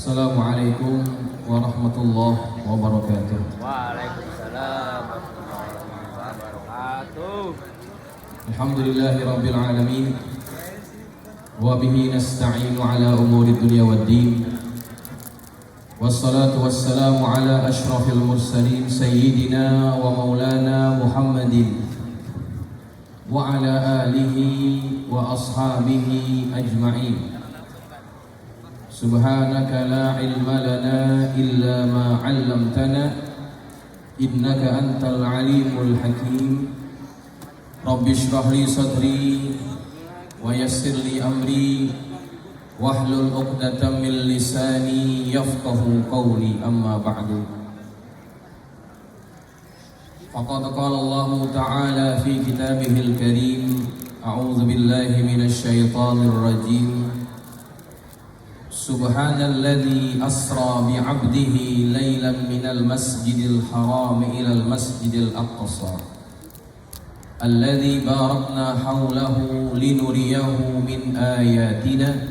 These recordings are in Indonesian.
Assalamualaikum warahmatullahi wabarakatuh. Waalaikumsalam warahmatullahi wabarakatuh. Alhamdulillahi rabbil alamin. Wa bihi nasta'inu ala umuri dunya waddin. Wassalatu wassalamu ala ashrafil mursalin sayyidina wa maulana Muhammadin wa ala alihi wa ashabihi ajma'in. Subhanaka la ilma lana illa ma 'allamtana innaka antal alimul hakim. Rabbi shrah li sadri wa yassir li amri wahlul 'uqdatam min lisani yafqahu qawli, amma ba'du. Faqad qala Allah ta'ala fi kitabihil karim, a'udzu billahi minasy syaithanir rajim. Subhanalladzi asra bi'abdihi laylan minal masjidil haram ilal masjidil aqsa alladzi barakna hawlahu linuriyahu min ayatina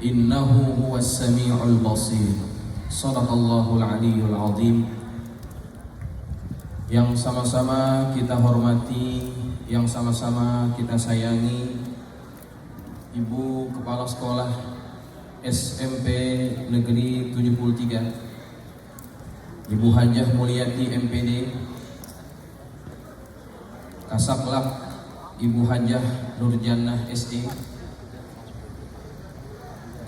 innahu huwas sami'ul basir. Shadaqallahul aliyyul azim. Yang sama-sama kita hormati, yang sama-sama kita sayangi Ibu Kepala Sekolah SMP Negeri 73, Ibu Hajah Mulyati MPD, Kasaklak Ibu Hajah Nurjannah SD,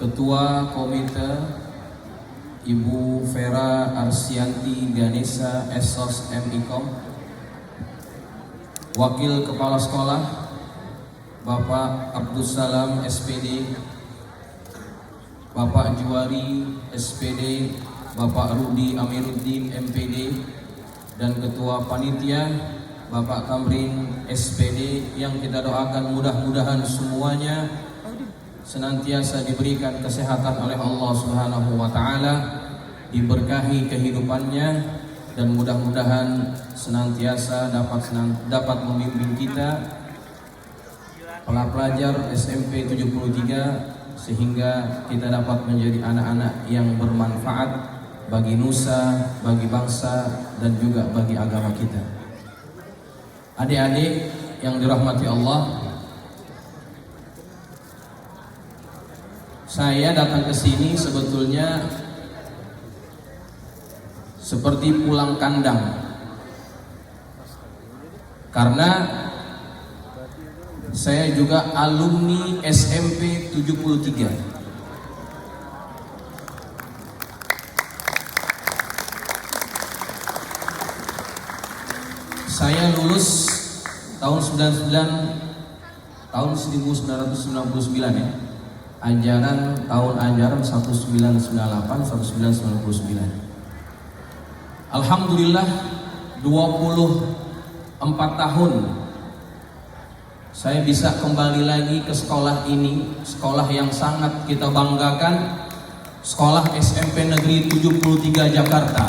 Ketua Komite Ibu Vera Arsianti Ganesha Esos MIKOM, Wakil Kepala Sekolah Bapak Abdus Salam SPD, Bapak Juwari SPD, Bapak Rudi Amiruddin MPD, dan Ketua Panitia Bapak Kamrin SPD, yang kita doakan mudah-mudahan semuanya senantiasa diberikan kesehatan oleh Allah Subhanahu wa taala, diberkahi kehidupannya, dan mudah-mudahan senantiasa dapat membimbing kita pelajar SMP 73 sehingga kita dapat menjadi anak-anak yang bermanfaat bagi nusa, bagi bangsa, dan juga bagi agama kita. Adik-adik yang dirahmati Allah, saya datang ke sini sebetulnya seperti pulang kandang, karena saya juga alumni SMP 73. Saya lulus tahun 1999 ya. Tahun ajaran 1998-1999. Alhamdulillah 24 tahun saya bisa kembali lagi ke sekolah ini, sekolah yang sangat kita banggakan, sekolah SMP Negeri 73 Jakarta.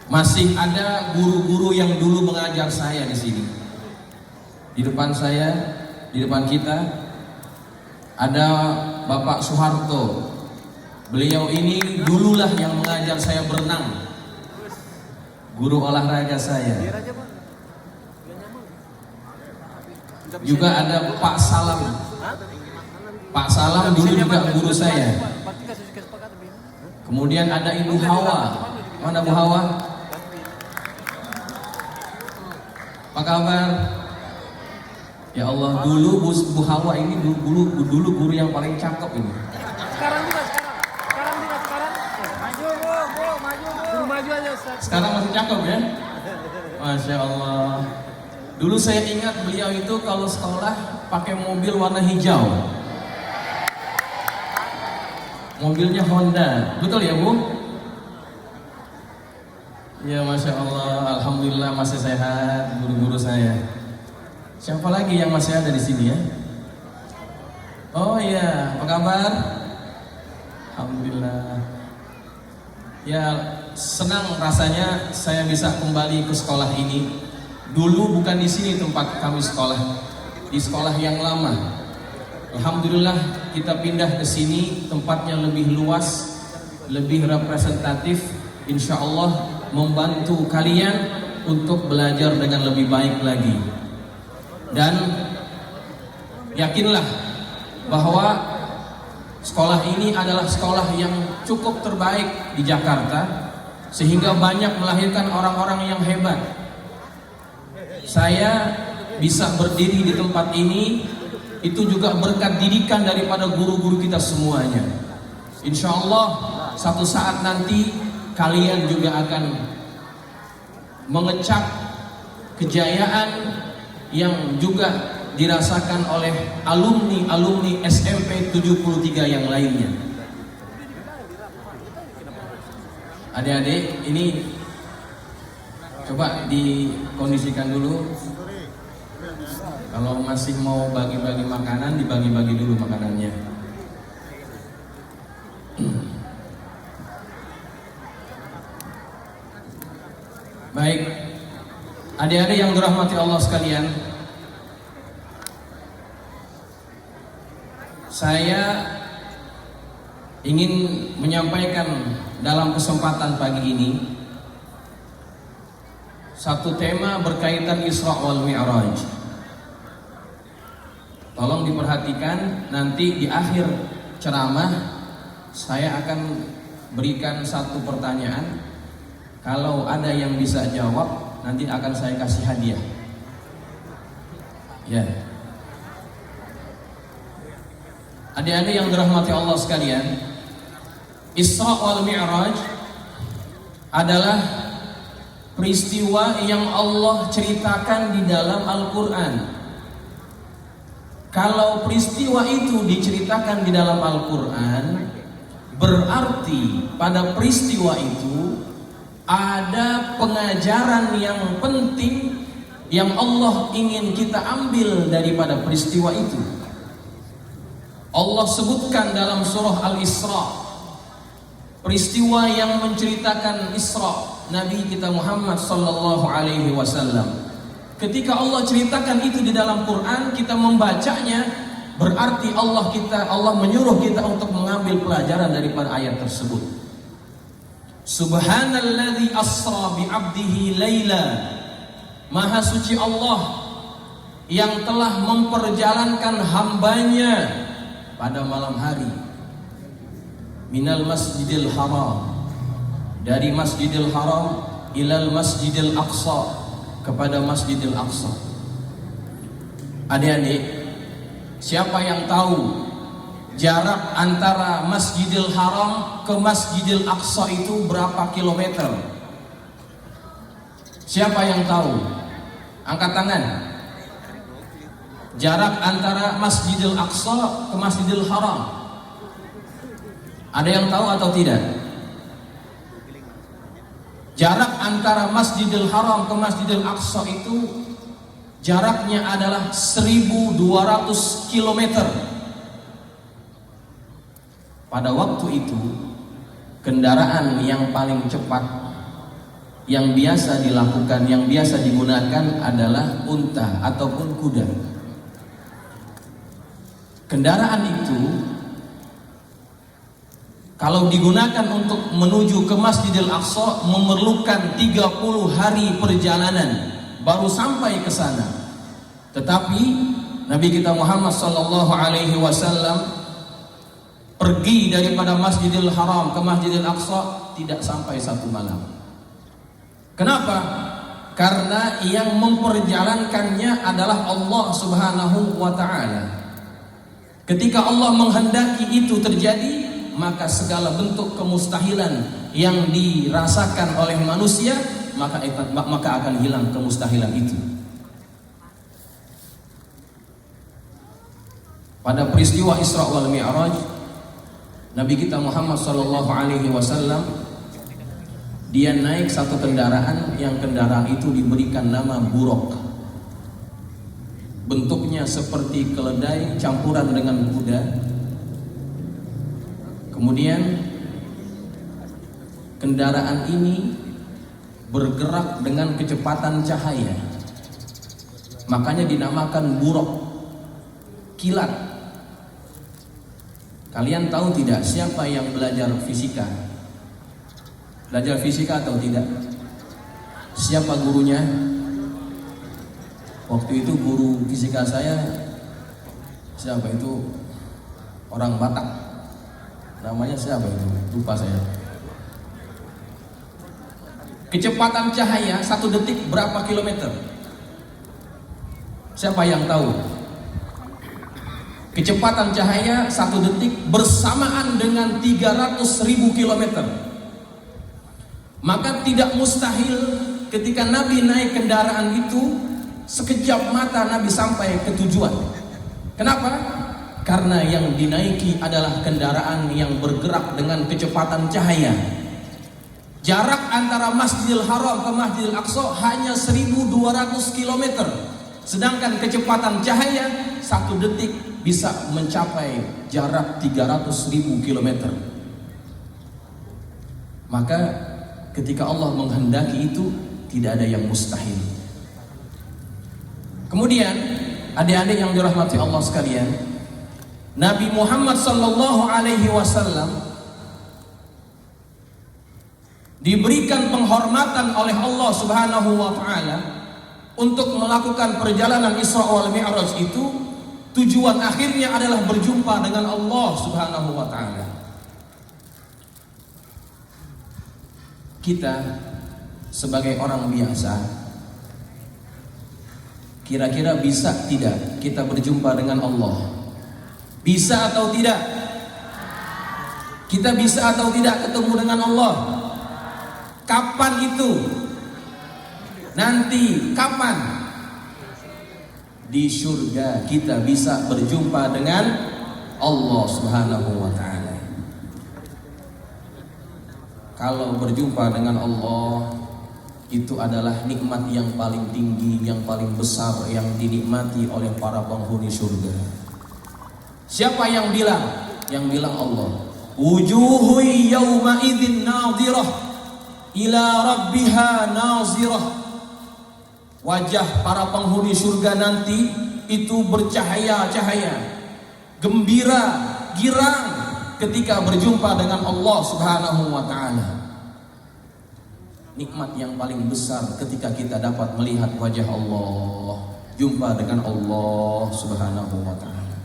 Masih ada guru-guru yang dulu mengajar saya di sini. Di depan saya, di depan kita ada Bapak Soeharto. Beliau ini dululah yang mengajar saya berenang, guru olahraga saya. Juga ada Pak Salam. Pak Salam dulu juga guru saya. Kemudian ada Ibu Hawa. Mana Bu Hawa? Apa kabar? Ya Allah, dulu Bu Hawa ini dulu guru yang paling cakep ini. Sekarang juga. Maju Bu, maju aja. Sekarang masih cakep ya? Masya Allah. Dulu saya ingat beliau itu kalau sekolah pakai mobil warna hijau. Mobilnya Honda, betul ya Bu? Ya Masya Allah, Alhamdulillah masih sehat guru-guru saya. Siapa lagi yang masih ada di sini ya? Oh iya, apa kabar? Alhamdulillah. Ya senang rasanya saya bisa kembali ke sekolah ini. Dulu bukan di sini tempat kami sekolah, di sekolah yang lama. Alhamdulillah kita pindah ke sini, tempatnya lebih luas, lebih representatif, insya Allah membantu kalian untuk belajar dengan lebih baik lagi. Dan yakinlah bahwa sekolah ini adalah sekolah yang cukup terbaik di Jakarta, sehingga banyak melahirkan orang-orang yang hebat. Saya bisa berdiri di tempat ini itu juga berkat didikan daripada guru-guru kita semuanya. Insya Allah satu saat nanti kalian juga akan mengecap kejayaan yang juga dirasakan oleh alumni SMP 73 yang lainnya. Adik-adik, ini coba dikondisikan dulu. Kalau masih mau bagi-bagi makanan, dibagi-bagi dulu makanannya. Baik, adik-adik yang dirahmati Allah sekalian, saya ingin menyampaikan dalam kesempatan pagi ini satu tema berkaitan Isra wal Mi'raj. Tolong diperhatikan, nanti di akhir ceramah saya akan berikan satu pertanyaan. Kalau ada yang bisa jawab, nanti akan saya kasih hadiah. Ya. Adik-adik yang dirahmati Allah sekalian, Isra wal Mi'raj adalah peristiwa yang Allah ceritakan di dalam Al-Quran. Kalau peristiwa itu diceritakan di dalam Al-Quran, berarti pada peristiwa itu ada pengajaran yang penting yang Allah ingin kita ambil daripada peristiwa itu. Allah sebutkan dalam surah Al-Isra, peristiwa yang menceritakan Isra Nabi kita Muhammad sallallahu alaihi wasallam. Ketika Allah ceritakan itu di dalam Quran, kita membacanya, berarti Allah menyuruh kita untuk mengambil pelajaran daripada ayat tersebut. Subhanalladzi asra bi 'abdihi laila. Maha suci Allah yang telah memperjalankan hambanya pada malam hari. Minal masjidil haram, dari masjidil haram ilal masjidil aqsa, kepada Masjidil Aqsa. Adik-adik, siapa yang tahu jarak antara Masjidil Haram ke Masjidil Aqsa itu berapa kilometer? Siapa yang tahu? Angkat tangan. Jarak antara Masjidil Aqsa ke Masjidil Haram. Ada yang tahu atau tidak? Jarak antara Masjidil Haram ke Masjidil Aqsa itu jaraknya adalah 1200 km. Pada waktu itu kendaraan yang paling cepat yang biasa dilakukan, yang biasa digunakan adalah unta ataupun kuda. Kendaraan itu kalau digunakan untuk menuju ke Masjidil Aqsa memerlukan 30 hari perjalanan baru sampai ke sana. Tetapi Nabi kita Muhammad sallallahu alaihi wasallam pergi daripada Masjidil Haram ke Masjidil Aqsa tidak sampai satu malam. Kenapa? Karena yang memperjalankannya adalah Allah Subhanahu wa taala. Ketika Allah menghendaki itu terjadi, maka segala bentuk kemustahilan yang dirasakan oleh manusia maka akan hilang kemustahilan itu. Pada peristiwa Isra wal Mi'raj, Nabi kita Muhammad sallallahu alaihi wasallam dia naik satu kendaraan, yang kendaraan itu diberikan nama buraq. Bentuknya seperti keledai campuran dengan kuda. Kemudian kendaraan ini bergerak dengan kecepatan cahaya. Makanya dinamakan buraq, kilat. Kalian tahu tidak siapa yang belajar fisika? Belajar fisika atau tidak? Siapa gurunya? Waktu itu guru fisika saya siapa itu? Orang Batak. Namanya siapa itu? Lupa saya. Kecepatan cahaya 1 detik berapa kilometer? Siapa yang tahu? Kecepatan cahaya 1 detik bersamaan dengan 300.000 kilometer. Maka tidak mustahil ketika Nabi naik kendaraan itu, sekejap mata Nabi sampai ke tujuan. Kenapa? Karena yang dinaiki adalah kendaraan yang bergerak dengan kecepatan cahaya. Jarak antara Masjidil Haram ke Masjidil Aqsa hanya 1.200 km. Sedangkan kecepatan cahaya 1 detik bisa mencapai jarak 300.000 km. Maka ketika Allah menghendaki itu, tidak ada yang mustahil. Kemudian adik-adik yang dirahmati Allah sekalian, Nabi Muhammad sallallahu alaihi wasallam diberikan penghormatan oleh Allah Subhanahu wa taala untuk melakukan perjalanan Isra wal Mi'raj itu. Tujuan akhirnya adalah berjumpa dengan Allah Subhanahu wa taala. Kita sebagai orang biasa, kira-kira bisa tidak kita berjumpa dengan Allah? Bisa atau tidak? Kita bisa atau tidak ketemu dengan Allah? Kapan itu? Nanti kapan? Di surga kita bisa berjumpa dengan Allah Subhanahu wa taala. Kalau berjumpa dengan Allah itu adalah nikmat yang paling tinggi, yang paling besar, yang dinikmati oleh para penghuni surga. Siapa yang bilang? Yang bilang Allah. Wujuhu yawma idzin nadhirah ila rabbiha nazirah. Wajah para penghuni surga nanti itu bercahaya-cahaya, gembira, girang ketika berjumpa dengan Allah Subhanahu wa taala. Nikmat yang paling besar ketika kita dapat melihat wajah Allah, jumpa dengan Allah Subhanahu wa taala.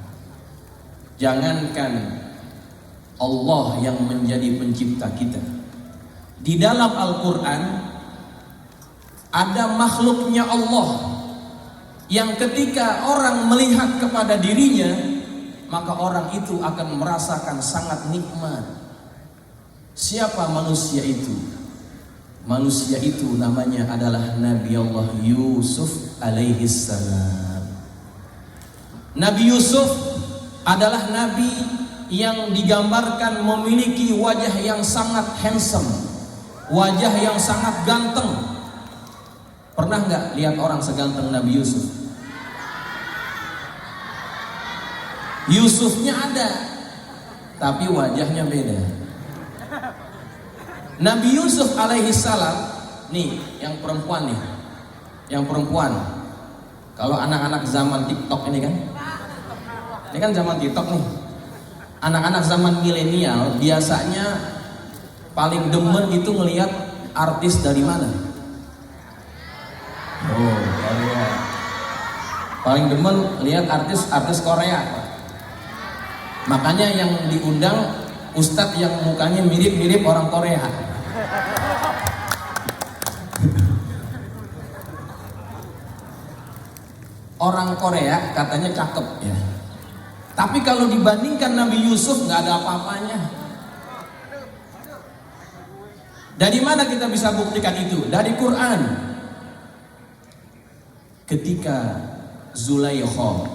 Jangankan Allah yang menjadi pencipta kita, di dalam Al-Qur'an ada makhluknya Allah yang ketika orang melihat kepada dirinya, maka orang itu akan merasakan sangat nikmat. Siapa manusia itu? Manusia itu namanya adalah Nabi Allah Yusuf alaihissalam. Nabi Yusuf adalah nabi yang digambarkan memiliki wajah yang sangat handsome, wajah yang sangat ganteng. Pernah nggak lihat orang seganteng Nabi Yusuf? Yusufnya ada, tapi wajahnya beda. Nabi Yusuf alaihissalam, nih yang perempuan nih, yang perempuan. Kalau anak-anak zaman TikTok ini kan zaman TikTok nih. Anak-anak zaman milenial biasanya paling demen itu ngelihat artis dari mana? Oh, Korea. Paling demen lihat artis Korea. Makanya yang diundang ustadz yang mukanya mirip-mirip orang Korea. Orang Korea katanya cakep ya. Tapi kalau dibandingkan Nabi Yusuf nggak ada apa-apanya. Dari mana kita bisa buktikan itu? Dari Quran. Ketika Zulaikha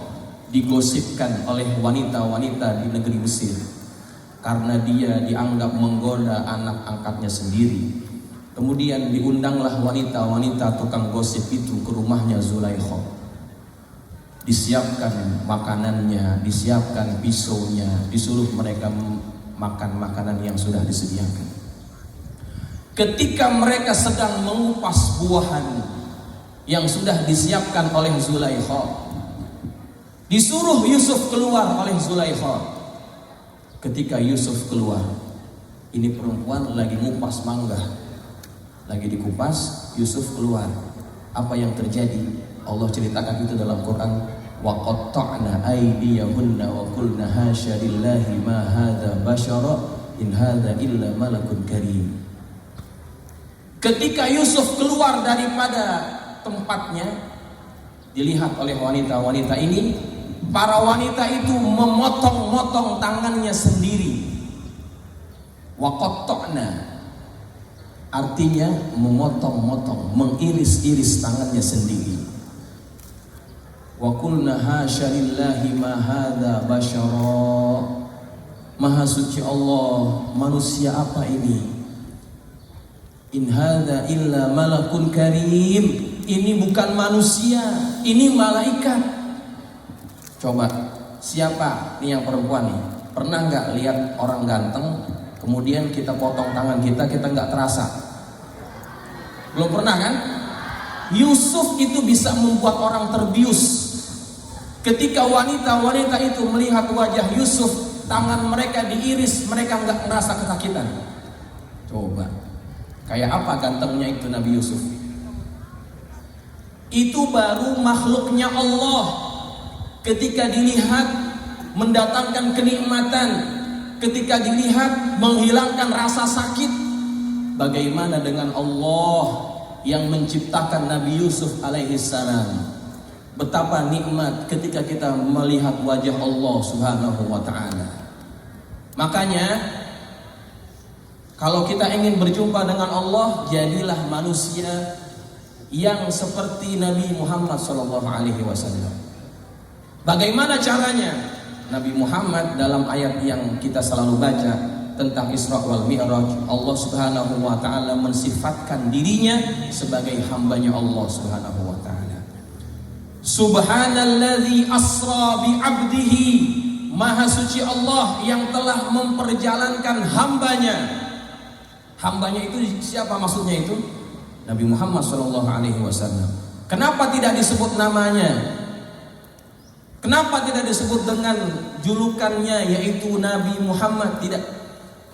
digosipkan oleh wanita-wanita di negeri Mesir karena dia dianggap menggoda anak angkatnya sendiri, kemudian diundanglah wanita-wanita tukang gosip itu ke rumahnya Zulaikha. Disiapkan makanannya, disiapkan pisaunya, disuruh mereka makan makanan yang sudah disediakan. Ketika mereka sedang mengupas buahan yang sudah disiapkan oleh Zulaikha, disuruh Yusuf keluar oleh Zulaikha. ketika Yusuf keluar. Ini perempuan lagi ngupas mangga, lagi dikupas, Yusuf keluar. Apa yang terjadi? Allah ceritakan itu dalam Quran. Wa qatta'na aydiyahunna wa qulna hasya lillahi ma hadza basyara in hadza illa malakun karim. Ketika Yusuf keluar daripada tempatnya, dilihat oleh wanita-wanita ini, para wanita itu memotong-motong tangannya sendiri. Wa qatta'na artinya memotong-motong, mengiris-iris tangannya sendiri. Wa qulna hasya lillahi ma hadza basyara. Maha suci Allah, manusia apa ini? In hadza illa malakun karim. Ini bukan manusia, ini malaikat. Coba, siapa nih yang perempuan nih? Pernah nggak lihat orang ganteng, kemudian kita potong tangan kita nggak terasa? Belum pernah kan? Yusuf itu bisa membuat orang terbius. Ketika wanita-wanita itu melihat wajah Yusuf, tangan mereka diiris, mereka nggak merasa kesakitan. Coba, kayak apa gantengnya itu Nabi Yusuf? Itu baru makhluknya Allah. Ketika dilihat mendatangkan kenikmatan, ketika dilihat menghilangkan rasa sakit. Bagaimana dengan Allah yang menciptakan Nabi Yusuf alaihi salam? Betapa nikmat ketika kita melihat wajah Allah subhanahu wa ta'ala. Makanya kalau kita ingin berjumpa dengan Allah, jadilah manusia yang seperti Nabi Muhammad SAW. Bagaimana caranya? Nabi Muhammad dalam ayat yang kita selalu baca tentang Isra wal Mi'raj, Allah Subhanahu wa taala mensifatkan dirinya sebagai hambanya Allah Subhanahu wa taala. Subhanalladzi asra bi 'abdihi. Maha suci Allah yang telah memperjalankan hambanya. Hambanya itu siapa maksudnya itu? Nabi Muhammad SAW. Kenapa tidak disebut namanya? Kenapa tidak disebut dengan julukannya yaitu Nabi Muhammad? Tidak.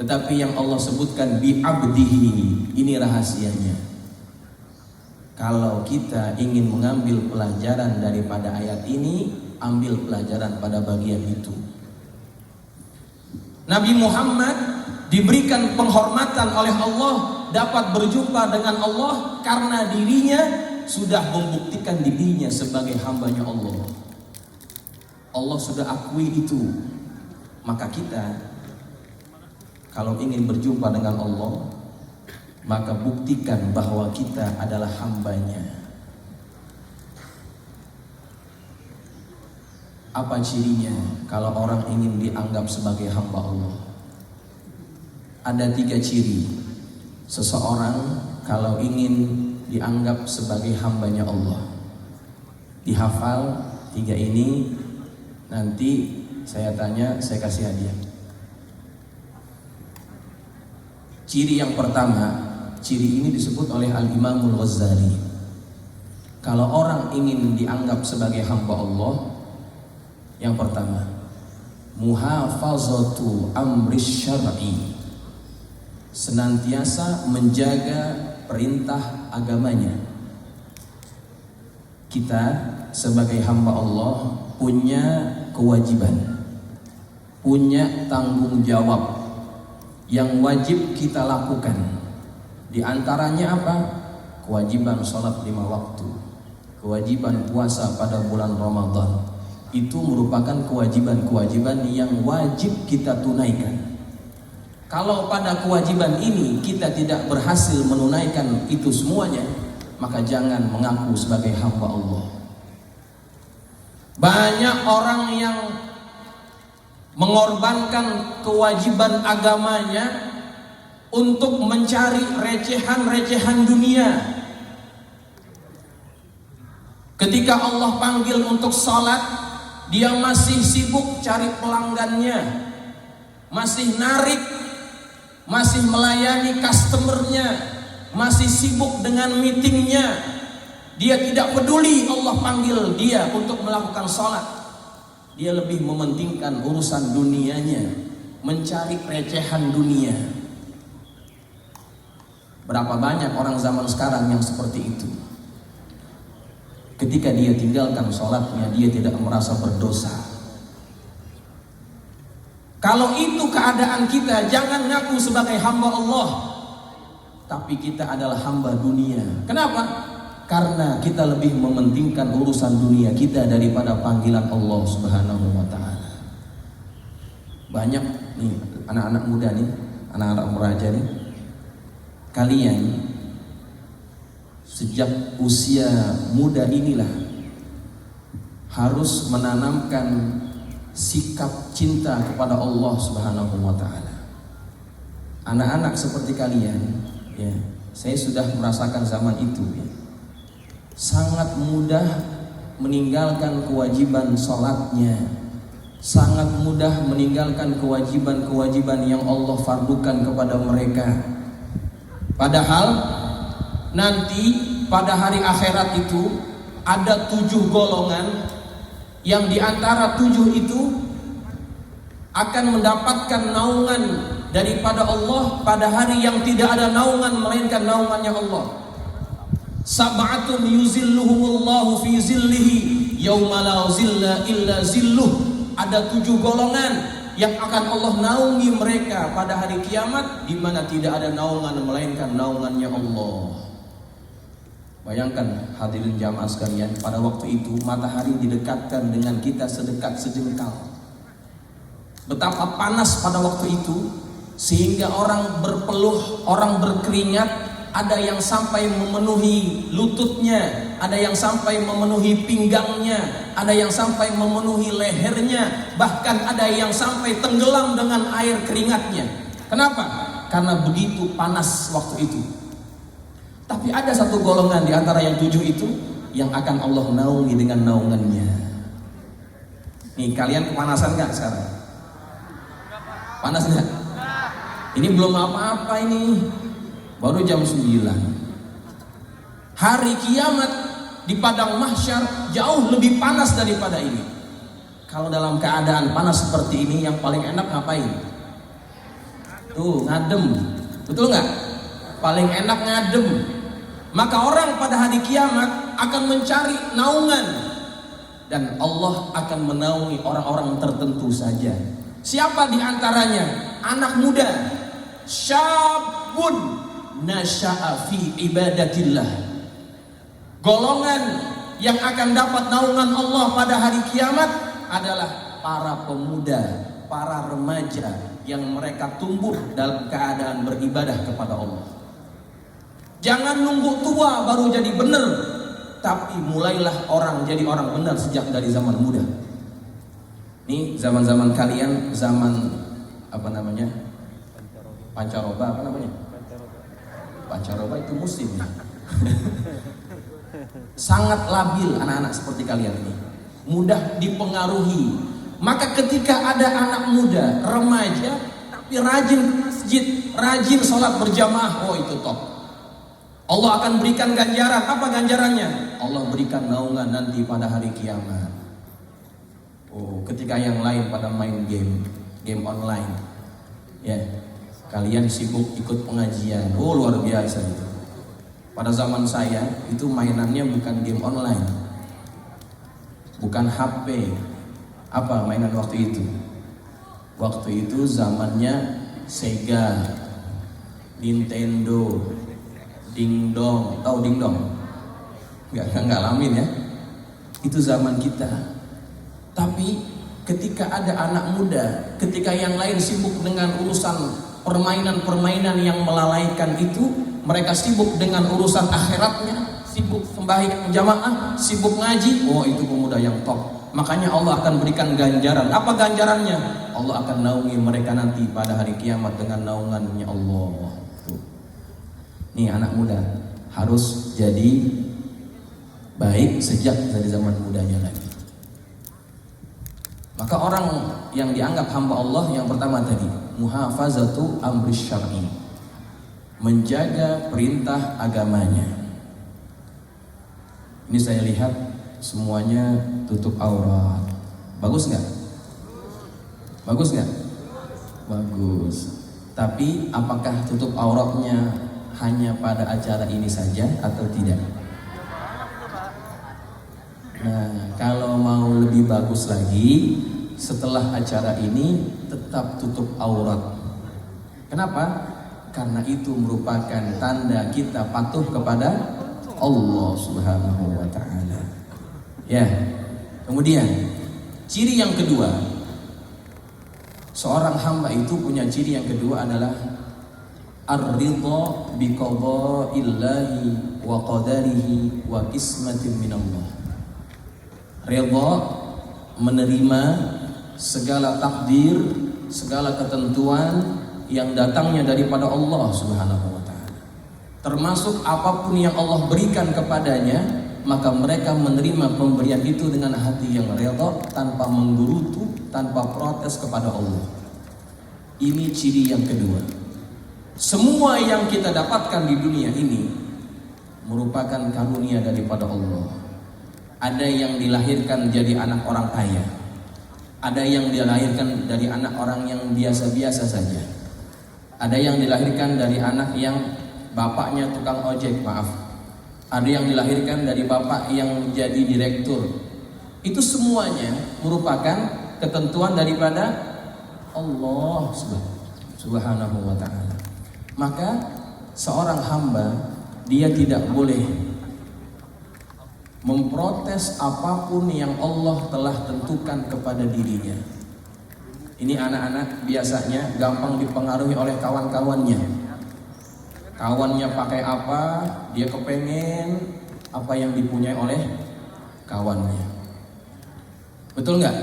Tetapi yang Allah sebutkan bi abdihi. Ini rahasianya. Kalau kita ingin mengambil pelajaran daripada ayat ini, ambil pelajaran pada bagian itu. Nabi Muhammad diberikan penghormatan oleh Allah, dapat berjumpa dengan Allah karena dirinya sudah membuktikan dirinya sebagai hambanya Allah. Allah sudah akui itu. Maka kita kalau ingin berjumpa dengan Allah, maka buktikan bahwa kita adalah hambanya. Apa cirinya kalau orang ingin dianggap sebagai hamba Allah? Ada 3 ciri. Seseorang kalau ingin dianggap sebagai hambanya Allah, dihafal 3 ini. Nanti saya tanya, saya kasih hadiah. Ciri yang pertama, ciri ini disebut oleh Al-Imamul Ghazali. Kalau orang ingin dianggap sebagai hamba Allah, yang pertama, muhafazatu amris syar'i. Senantiasa menjaga perintah agamanya. Kita sebagai hamba Allah punya kewajiban, punya tanggung jawab yang wajib kita lakukan. Di antaranya apa? Kewajiban sholat 5 waktu, kewajiban puasa pada bulan Ramadan. Itu merupakan kewajiban-kewajiban yang wajib kita tunaikan. Kalau pada kewajiban ini kita tidak berhasil menunaikan itu semuanya, maka jangan mengaku sebagai hamba Allah. Banyak orang yang mengorbankan kewajiban agamanya untuk mencari recehan-recehan dunia. Ketika Allah panggil untuk sholat, dia masih sibuk cari pelanggannya, masih narik, masih melayani customernya, masih sibuk dengan meetingnya. Dia tidak peduli Allah panggil dia untuk melakukan sholat. Dia lebih mementingkan urusan dunianya. mencari recehan dunia. Berapa banyak orang zaman sekarang yang seperti itu. Ketika dia tinggalkan sholatnya, dia tidak merasa berdosa. Kalau itu keadaan kita, jangan ngaku sebagai hamba Allah, tapi kita adalah hamba dunia. Kenapa? Karena kita lebih mementingkan urusan dunia kita daripada panggilan Allah Subhanahu wa ta'ala. Banyak nih anak-anak muda nih, anak-anak remaja nih, kalian sejak usia muda inilah harus menanamkan sikap cinta kepada Allah Subhanahu wa ta'ala. Anak-anak seperti kalian, ya, saya sudah merasakan zaman itu, ya. Sangat mudah meninggalkan kewajiban sholatnya, sangat mudah meninggalkan kewajiban-kewajiban yang Allah fardukan kepada mereka. Padahal nanti pada hari akhirat itu ada 7 golongan yang diantara 7 itu akan mendapatkan naungan daripada Allah pada hari yang tidak ada naungan melainkan naungannya Allah. Sab'atun yuzilluhumullahu fi zillihi yauma la zilla illa zilluh. Ada 7 golongan yang akan Allah naungi mereka pada hari kiamat, di mana tidak ada naungan melainkan naungannya Allah. Bayangkan hadirin jamaah sekalian, pada waktu itu matahari didekatkan dengan kita sedekat sejengkal. Betapa panas pada waktu itu, sehingga orang berpeluh, orang berkeringat. Ada yang sampai memenuhi lututnya, ada yang sampai memenuhi pinggangnya, ada yang sampai memenuhi lehernya, bahkan ada yang sampai tenggelam dengan air keringatnya. Kenapa? Karena begitu panas waktu itu. Tapi ada satu golongan di antara yang 7 itu yang akan Allah naungi dengan naungannya. Nih, kalian kepanasan gak sekarang? Panas gak? Ini belum apa-apa ini. Baru jam 9. Hari kiamat di padang mahsyar jauh lebih panas daripada ini. Kalau dalam keadaan panas seperti ini, yang paling enak ngapain? Tuh, ngadem. Betul nggak? Paling enak ngadem. Maka orang pada hari kiamat akan mencari naungan, dan Allah akan menaungi orang-orang tertentu saja. Siapa di antaranya? Anak muda, syabun nasya'a fi ibadatillah. Golongan yang akan dapat naungan Allah pada hari kiamat adalah para pemuda, para remaja yang mereka tumbuh dalam keadaan beribadah kepada Allah. Jangan nunggu tua baru jadi benar, tapi mulailah orang jadi orang benar sejak dari zaman muda. Nih zaman-zaman kalian, zaman apa namanya? Pancaroba, apa namanya? Pancaroba itu musim ya. Sangat labil anak-anak seperti kalian ini, mudah dipengaruhi. Maka ketika ada anak muda, remaja, tapi rajin ke masjid, rajin sholat berjamaah, oh itu top. Allah akan berikan ganjaran. Apa ganjarannya? Allah berikan naungan nanti pada hari kiamat. Oh, ketika yang lain pada main game online, ya. Kalian sibuk ikut pengajian, oh luar biasa itu. Pada zaman saya itu mainannya bukan game online, bukan HP. Apa mainan waktu itu? Waktu itu zamannya Sega, Nintendo, Dingdong. Tahu Dingdong? Nggak ngalamin ya. Itu zaman kita. Tapi ketika ada anak muda, ketika yang lain sibuk dengan urusan permainan-permainan yang melalaikan itu, mereka sibuk dengan urusan akhiratnya, sibuk sembahyang jamaah, sibuk ngaji. Oh itu pemuda yang top. Makanya Allah akan berikan ganjaran. Apa ganjarannya? Allah akan naungi mereka nanti pada hari kiamat dengan naungannya Allah. Tuh. Nih anak muda harus jadi baik sejak dari zaman mudanya lagi. Maka orang yang dianggap hamba Allah yang pertama tadi, muhafazatu amri syar'i, menjaga perintah agamanya. Ini saya lihat semuanya tutup aurat. Bagus nggak? Bagus nggak? Bagus. Tapi apakah tutup auratnya hanya pada acara ini saja atau tidak? Nah, kalau mau lebih bagus lagi, setelah acara ini tetap tutup aurat. Kenapa? Karena itu merupakan tanda kita patuh kepada Allah Subhanahu wa ta'ala. Ya. Kemudian ciri yang kedua, seorang hamba itu punya ciri yang kedua adalah ar-ridha bi qada'illahi wa qadarihi wa qismatin minallah. Ridha, menerima segala takdir, segala ketentuan yang datangnya daripada Allah Subhanahu wa ta'ala. Termasuk apapun yang Allah berikan kepadanya, maka mereka menerima pemberian itu dengan hati yang redha, tanpa menggerutu, tanpa protes kepada Allah. Ini ciri yang kedua. Semua yang kita dapatkan di dunia ini merupakan karunia daripada Allah. Ada yang dilahirkan jadi anak orang kaya, ada yang dilahirkan dari anak orang yang biasa-biasa saja, ada yang dilahirkan dari anak yang bapaknya tukang ojek, maaf, ada yang dilahirkan dari bapak yang jadi direktur. Itu semuanya merupakan ketentuan daripada Allah Subhanahu wa ta'ala. Maka seorang hamba, dia tidak boleh memprotes apapun yang Allah telah tentukan kepada dirinya. Ini anak-anak biasanya gampang dipengaruhi oleh kawan-kawannya. Kawannya pakai apa, dia kepengen apa yang dipunyai oleh kawannya. Betul nggak?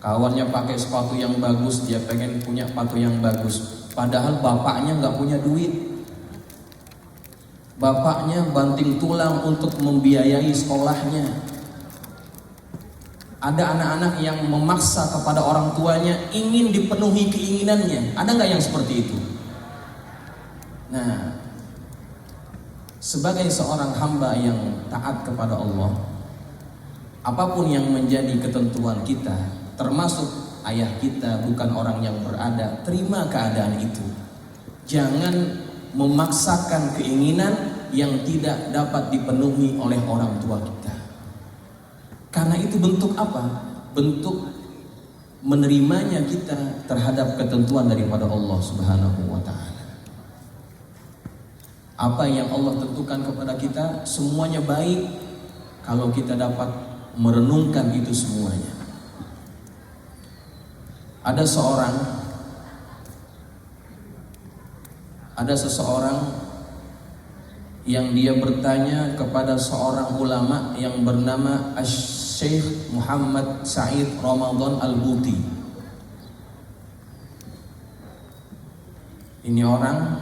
Kawannya pakai sepatu yang bagus, dia pengen punya sepatu yang bagus. Padahal bapaknya nggak punya duit. Bapaknya banting tulang untuk membiayai sekolahnya. Ada anak-anak yang memaksa kepada orang tuanya ingin dipenuhi keinginannya. Ada nggak yang seperti itu? Nah, sebagai seorang hamba yang taat kepada Allah, apapun yang menjadi ketentuan kita, termasuk ayah kita bukan orang yang berada, terima keadaan itu. Jangan memaksakan keinginan yang tidak dapat dipenuhi oleh orang tua kita. Karena itu bentuk apa? Bentuk menerimanya kita terhadap ketentuan daripada Allah Subhanahu wa ta'ala. Apa yang Allah tentukan kepada kita semuanya baik kalau kita dapat merenungkan itu semuanya. Ada seseorang yang dia bertanya kepada seorang ulama yang bernama Syekh Muhammad Said Ramadan Al-Buti. Ini orang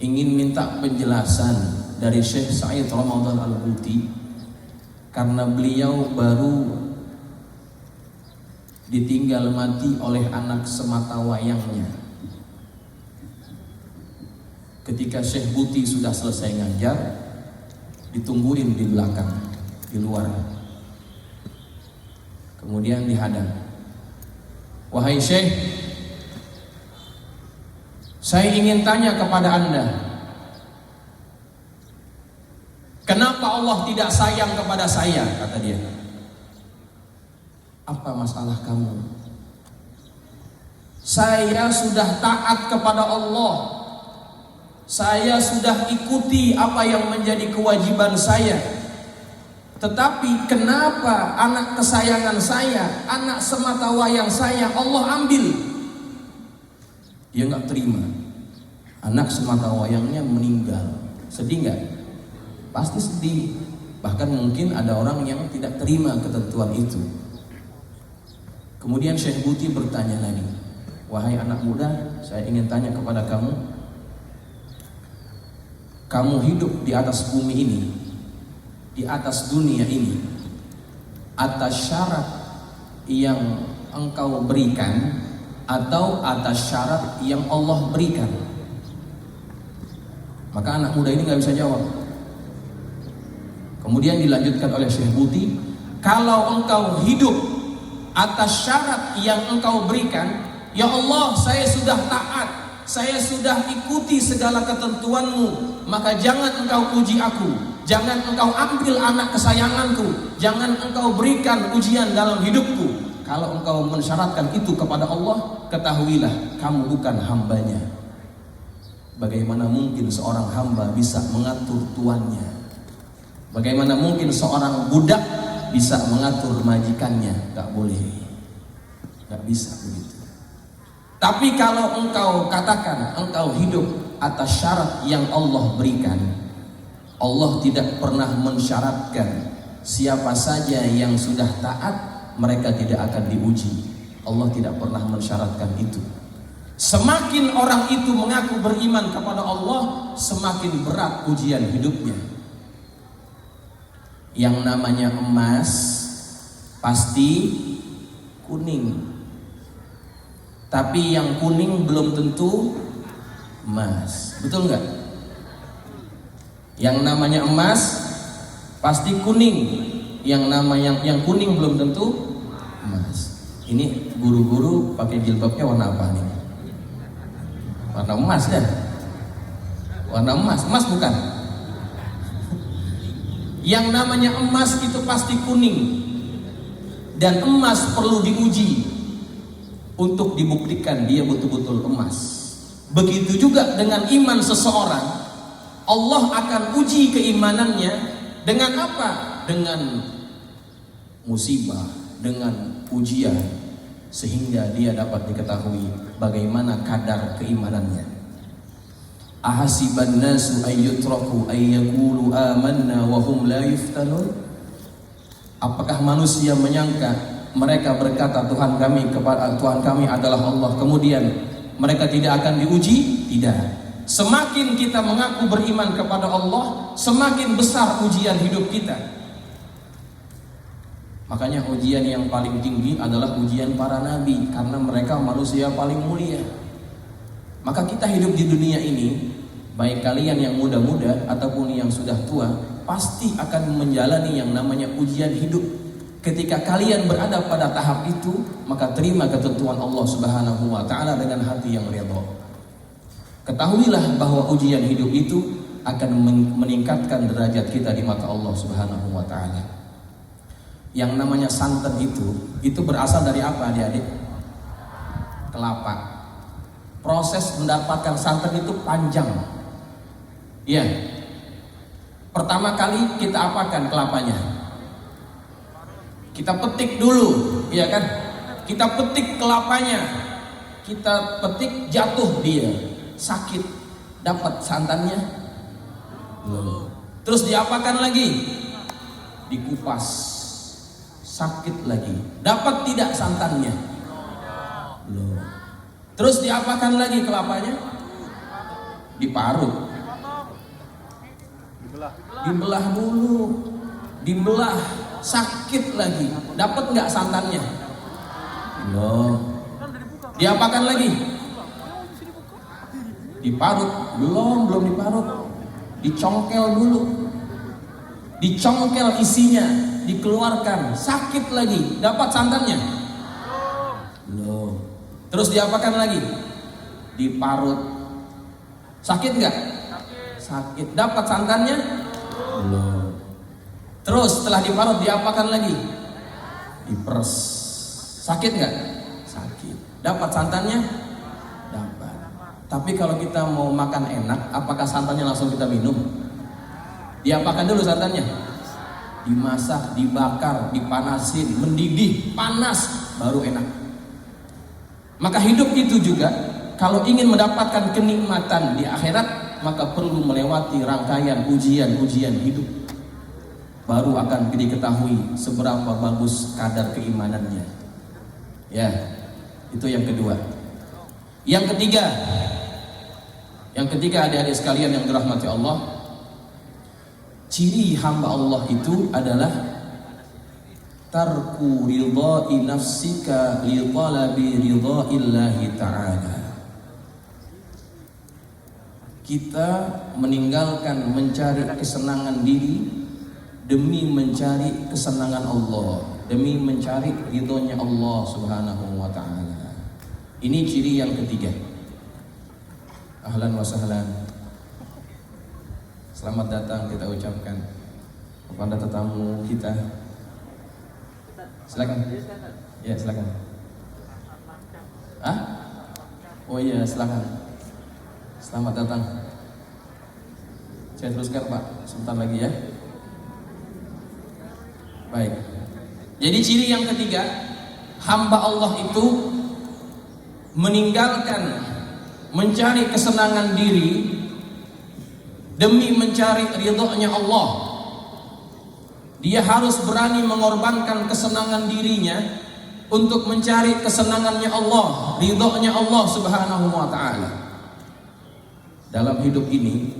ingin minta penjelasan dari Syekh Said Ramadan Al-Buti karena beliau baru ditinggal mati oleh anak sematawayangnya. Ketika Syekh Buti sudah selesai ngajar, ditungguin di belakang, di luar. Kemudian dihadang. Wahai Syekh, saya ingin tanya kepada Anda, kenapa Allah tidak sayang kepada saya? Kata dia. Apa masalah kamu? Saya sudah taat kepada Allah. Saya sudah ikuti apa yang menjadi kewajiban saya. Tetapi kenapa anak kesayangan saya, anak sematawayang saya, Allah ambil? Dia nggak terima. Anak sematawayangnya meninggal. Sedih nggak? Pasti sedih. Bahkan mungkin ada orang yang tidak terima ketentuan itu. Kemudian Syekh Buti bertanya lagi, wahai anak muda, saya ingin tanya kepada kamu, kamu hidup di atas bumi ini, di atas dunia ini, atas syarat yang engkau berikan atau atas syarat yang Allah berikan? Maka anak muda ini nggak bisa jawab. Kemudian dilanjutkan oleh Syekh Buti, kalau engkau hidup atas syarat yang Engkau berikan. Ya Allah, saya sudah taat, saya sudah ikuti segala ketentuan-Mu, maka jangan Engkau uji aku, jangan Engkau ambil anak kesayanganku, jangan Engkau berikan ujian dalam hidupku. Kalau Engkau mensyaratkan itu kepada Allah, ketahuilah kamu bukan hambanya. Bagaimana mungkin seorang hamba bisa mengatur tuannya? Bagaimana mungkin seorang budak bisa mengatur majikannya? Gak boleh, gak bisa begitu. Tapi kalau engkau katakan engkau hidup atas syarat yang Allah berikan, Allah tidak pernah mensyaratkan siapa saja yang sudah taat mereka tidak akan diuji. Allah tidak pernah mensyaratkan itu. Semakin orang itu mengaku beriman kepada Allah, semakin berat ujian hidupnya. Yang namanya emas pasti kuning, tapi yang kuning belum tentu emas, betul nggak? Yang namanya emas pasti kuning, yang kuning belum tentu emas. Ini guru-guru pakai jilbabnya warna apa nih? Warna emas ya? Warna emas, emas bukan? Yang namanya emas itu pasti kuning, dan emas perlu diuji untuk dibuktikan dia betul-betul emas. Begitu juga dengan iman seseorang, Allah akan uji keimanannya dengan apa? Dengan musibah, dengan ujian, sehingga dia dapat diketahui bagaimana kadar keimanannya. Ahasiban nasu ayyutraku ayyakulu amanna wa hum la yuftanun. Apakah manusia menyangka mereka berkata Tuhan kami adalah Allah, kemudian mereka tidak akan diuji? Tidak. Semakin kita mengaku beriman kepada Allah, semakin besar ujian hidup kita. Makanya ujian yang paling tinggi adalah ujian para nabi, karena mereka manusia paling mulia. Maka kita hidup di dunia ini, baik kalian yang muda-muda ataupun yang sudah tua, pasti akan menjalani yang namanya ujian hidup. Ketika kalian berada pada tahap itu, maka terima ketentuan Allah Subhanahu wa ta'ala dengan hati yang ridha. Ketahuilah bahwa ujian hidup itu akan meningkatkan derajat kita di mata Allah Subhanahu wa ta'ala. Yang namanya santan itu berasal dari apa, adik-adik? Kelapa. Proses mendapatkan santan itu panjang. Ya. Pertama kali kita apakan kelapanya? Kita petik dulu, ya kan? Kita petik kelapanya, kita petik, jatuh dia, sakit. Dapat santannya? Belum. Terus diapakan lagi? Dikupas, sakit lagi. Dapat tidak santannya? Belum. Terus diapakan lagi kelapanya? Diparut, dibelah dulu, dibelah, sakit lagi. Dapat nggak santannya? Belum. Diapakan lagi? Diparut? Belum diparut. Dicongkel dulu, dicongkel isinya, dikeluarkan, sakit lagi. Dapat santannya? Belum. Terus diapakan lagi? Diparut. Sakit nggak? Sakit. Dapat santannya? Belum. Terus setelah diparut diapakan lagi? Diperes. Sakit nggak? Sakit. Dapat santannya? Dapat. Tapi kalau kita mau makan enak, apakah santannya langsung kita minum? Diapakan dulu santannya? Dimasak, dibakar, dipanasin, mendidih, panas, baru enak. Maka hidup itu juga, kalau ingin mendapatkan kenikmatan di akhirat, maka perlu melewati rangkaian ujian-ujian hidup. Baru akan diketahui seberapa bagus kadar keimanannya. Ya, itu yang kedua. Yang ketiga adik-adik sekalian yang dirahmati Allah, ciri hamba Allah itu adalah tarku ridha'i nafsika li talabi ridha'illahi ta'ala. Kita meninggalkan mencari kesenangan diri demi mencari kesenangan Allah. demi mencari ridhonya Allah Subhanahu wa taala. Ini ciri yang ketiga. Ahlan wa sahlan. Selamat datang kita ucapkan kepada tetamu kita. Silakan. Ya, silakan. Ah? Oh iya, silakan. Selamat datang. Saya teruskan Pak, sebentar lagi ya. Baik. Jadi ciri yang ketiga, hamba Allah itu meninggalkan mencari kesenangan diri demi mencari ridhonya Allah. Dia harus berani mengorbankan kesenangan dirinya untuk mencari kesenangannya Allah, ridhonya Allah Subhanahu wa taala. Dalam hidup ini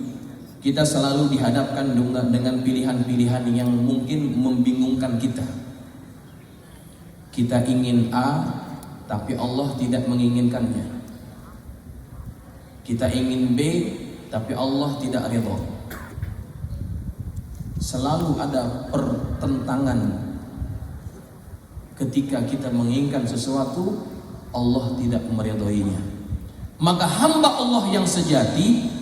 kita selalu dihadapkan dengan pilihan-pilihan yang mungkin membingungkan kita. Kita ingin A, tapi Allah tidak menginginkannya. Kita ingin B, tapi Allah tidak ridho. Selalu ada pertentangan ketika kita menginginkan sesuatu, Allah tidak meridhoinya. Maka hamba Allah yang sejati,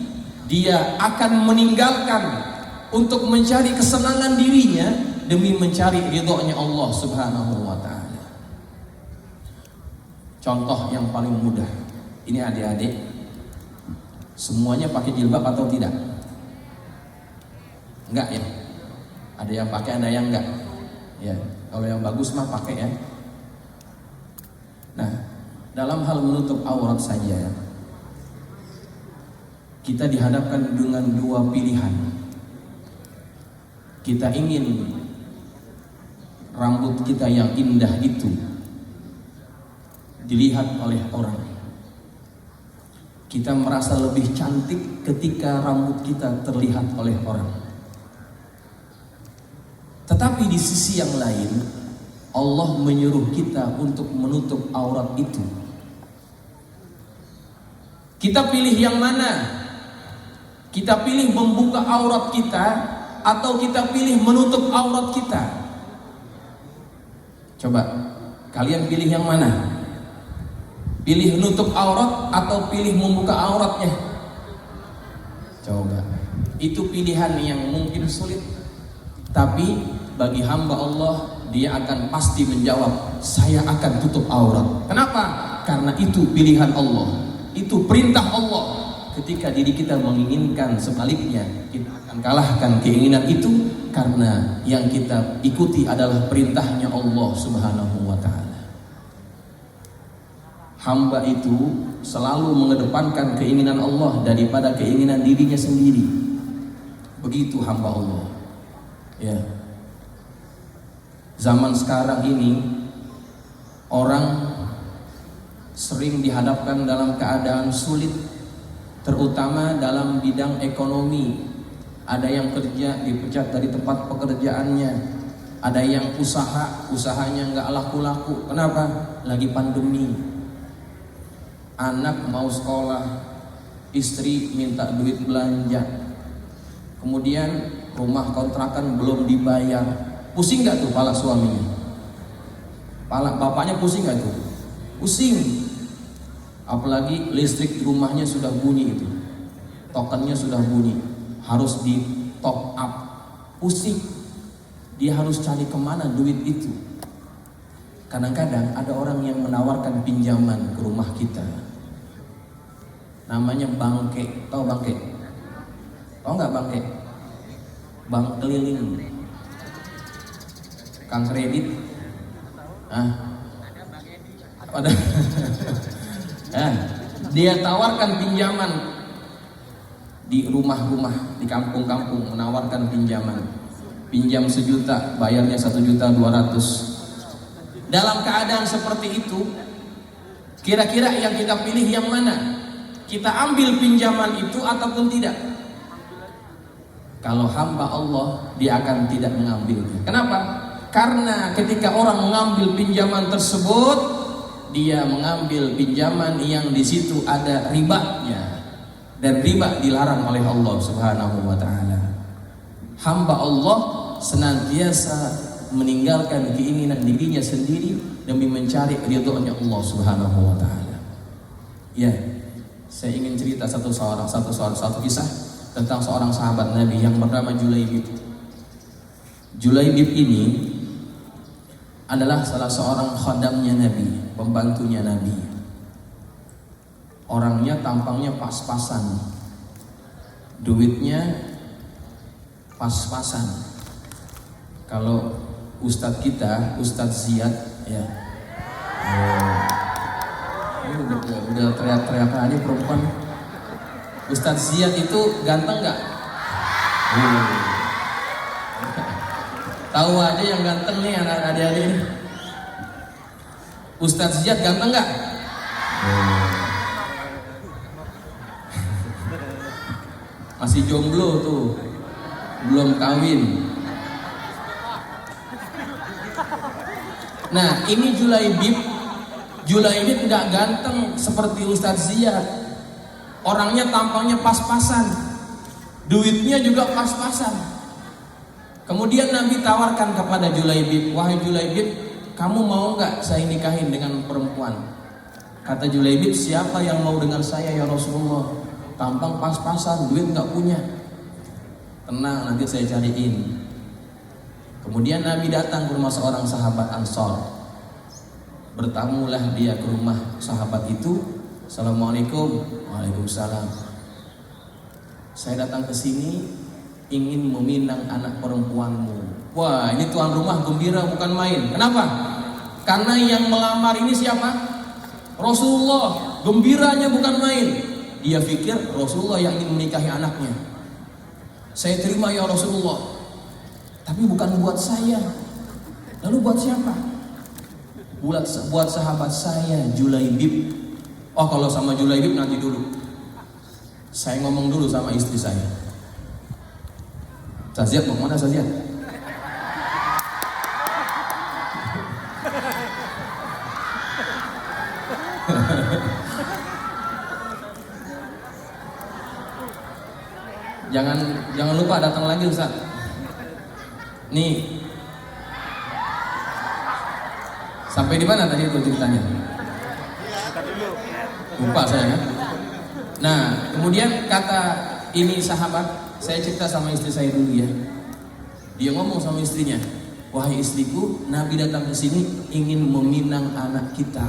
dia akan meninggalkan untuk mencari kesenangan dirinya demi mencari ridhonya Allah Subhanahu wa taala. Contoh yang paling mudah, ini adik-adik, semuanya pakai jilbab atau tidak? Enggak ya? Ada yang pakai, ada yang enggak. Ya, kalau yang bagus mah pakai ya. Nah, dalam hal menutup aurat saja, kita dihadapkan dengan dua pilihan. Kita ingin rambut kita yang indah itu dilihat oleh orang. Kita merasa lebih cantik ketika rambut kita terlihat oleh orang. Tetapi di sisi yang lain, Allah menyuruh kita untuk menutup aurat itu. Kita pilih yang mana? Kita pilih membuka aurat kita atau kita pilih menutup aurat kita? Coba, kalian pilih yang mana? Pilih menutup aurat atau pilih membuka auratnya? Coba. Itu pilihan yang mungkin sulit, tapi bagi hamba Allah, dia akan pasti menjawab, saya akan tutup aurat. Kenapa? Karena itu pilihan Allah, itu perintah Allah. Ketika diri kita menginginkan sebaliknya, kita akan kalahkan keinginan itu, karena yang kita ikuti adalah perintahnya Allah Subhanahu wa ta'ala. Hamba itu selalu mengedepankan keinginan Allah daripada keinginan dirinya sendiri. Begitu hamba Allah. Ya. Zaman sekarang ini orang sering dihadapkan dalam keadaan sulit, terutama dalam bidang ekonomi. Ada yang kerja dipecat dari tempat pekerjaannya, ada yang usahanya nggak laku-laku. Kenapa? Lagi pandemi. Anak mau sekolah, istri minta duit belanja, kemudian rumah kontrakan belum dibayar. Pusing gak tuh pala suaminya? Pala bapaknya pusing gak tuh? Pusing. Apalagi listrik di rumahnya sudah bunyi itu, tokennya sudah bunyi, harus di top up. Pusing. Dia harus cari kemana duit itu. Kadang-kadang ada orang yang menawarkan pinjaman ke rumah kita. Namanya bangke. Tahu bangke? Tahu nggak bangke? Bank keliling. Kang kredit. Dia tawarkan pinjaman di rumah-rumah, di kampung-kampung, menawarkan pinjaman. Pinjam 1 juta, bayarnya 1.200.000. Dalam keadaan seperti itu, kira-kira yang kita pilih yang mana? Kita ambil pinjaman itu ataupun tidak? Kalau hamba Allah, dia akan tidak mengambilnya. Kenapa? Karena ketika orang mengambil pinjaman tersebut, dia mengambil pinjaman yang di situ ada ribanya, dan riba dilarang oleh Allah Subhanahu wa taala. Hamba Allah senantiasa meninggalkan keinginan dirinya sendiri demi mencari ridhonya Allah Subhanahu wa taala. Ya, saya ingin cerita satu kisah tentang seorang sahabat Nabi yang bernama Julaibib. Julaibib ini adalah salah seorang khodamnya Nabi, pembantunya Nabi. Orangnya tampangnya pas-pasan, duitnya pas-pasan. Kalau Ustadz kita, Ustadz Ziyad, ya, udah teriak-teriak aja perempuan. Ustadz Ziyad itu ganteng nggak? Tahu aja yang ganteng nih adik-adik ini. Ustadz Ziyad ganteng nggak? Masih jomblo tuh, belum kawin. Nah, ini Julaibib nggak ganteng seperti Ustadz Ziyad. Orangnya tampangnya pas-pasan, duitnya juga pas-pasan. Kemudian Nabi tawarkan kepada Julaibib, wahai Julaibib, kamu mau nggak saya nikahin dengan perempuan? Kata Julaibib, siapa yang mau dengan saya ya Rasulullah? Tampang pas-pasan, duit nggak punya. Tenang, nanti saya cariin. Kemudian Nabi datang ke rumah seorang sahabat Ansor. Bertamulah dia ke rumah sahabat itu. Assalamualaikum. Waalaikumsalam. Saya datang ke sini ingin meminang anak perempuanmu. Wah, ini tuan rumah gembira bukan main. Kenapa? Karena yang melamar ini siapa? Rasulullah. Gembiranya bukan main. Dia pikir Rasulullah yang ingin menikahi anaknya. Saya terima ya Rasulullah, tapi bukan buat saya. Lalu buat siapa? Buat sahabat saya Julaibib. Oh, kalau sama Julaibib nanti dulu. Saya ngomong dulu sama istri saya. Saziat mau kemana Saziat? Jangan lupa datang lagi Ustaz. Nih. Sampai di mana tadi itu ceritanya? Lupa saya kan. Nah, kemudian kata ini sahabat, saya cerita sama istri saya dulu ya. Dia ngomong sama istrinya, wahai istriku, Nabi datang ke sini ingin meminang anak kita.